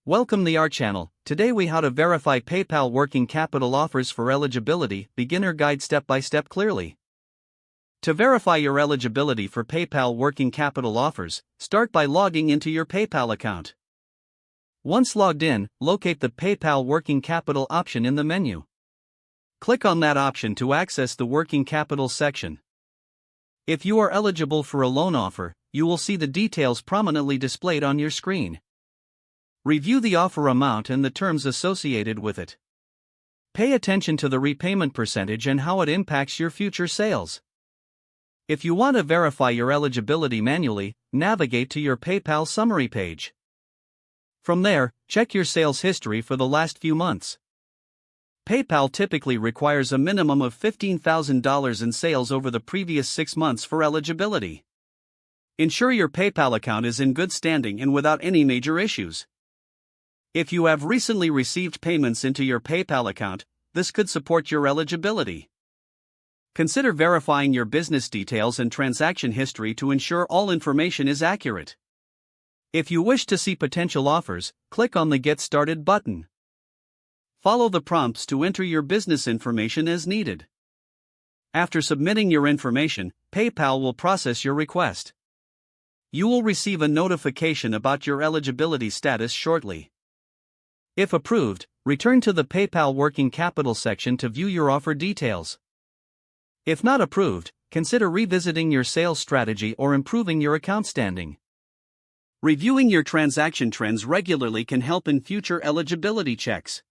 Welcome to our channel. Today we how to verify PayPal working capital offers for eligibility, beginner guide step by step clearly. To verify your eligibility for PayPal working capital offers, start by logging into your PayPal account. Once logged in, locate the PayPal working capital option in the menu. Click on that option to access the working capital section. If you are eligible for a loan offer, you will see the details prominently displayed on your screen. Review the offer amount and the terms associated with it. Pay attention to the repayment percentage and how it impacts your future sales. If you want to verify your eligibility manually, navigate to your PayPal summary page. From there, check your sales history for the last few months. PayPal typically requires a minimum of $15,000 in sales over the previous 6 months for eligibility. Ensure your PayPal account is in good standing and without any major issues. If you have recently received payments into your PayPal account, this could support your eligibility. Consider verifying your business details and transaction history to ensure all information is accurate. If you wish to see potential offers, click on the Get Started button. Follow the prompts to enter your business information as needed. After submitting your information, PayPal will process your request. You will receive a notification about your eligibility status shortly. If approved, return to the PayPal working capital section to view your offer details. If not approved, consider revisiting your sales strategy or improving your account standing. Reviewing your transaction trends regularly can help in future eligibility checks.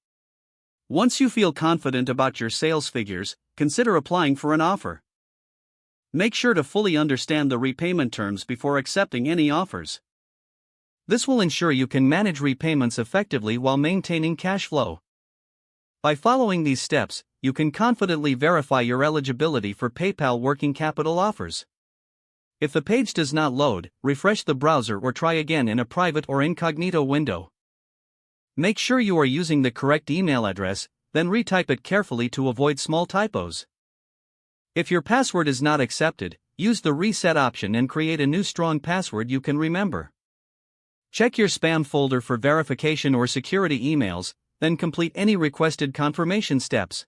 Once you feel confident about your sales figures, consider applying for an offer. Make sure to fully understand the repayment terms before accepting any offers. This will ensure you can manage repayments effectively while maintaining cash flow. By following these steps, you can confidently verify your eligibility for PayPal working capital offers. If the page does not load, refresh the browser or try again in a private or incognito window. Make sure you are using the correct email address, then retype it carefully to avoid small typos. If your password is not accepted, use the reset option and create a new strong password you can remember. Check your spam folder for verification or security emails, then complete any requested confirmation steps.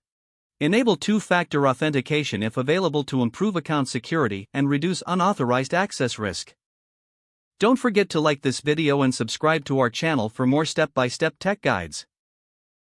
Enable two-factor authentication if available to improve account security and reduce unauthorized access risk. Don't forget to like this video and subscribe to our channel for more step-by-step tech guides.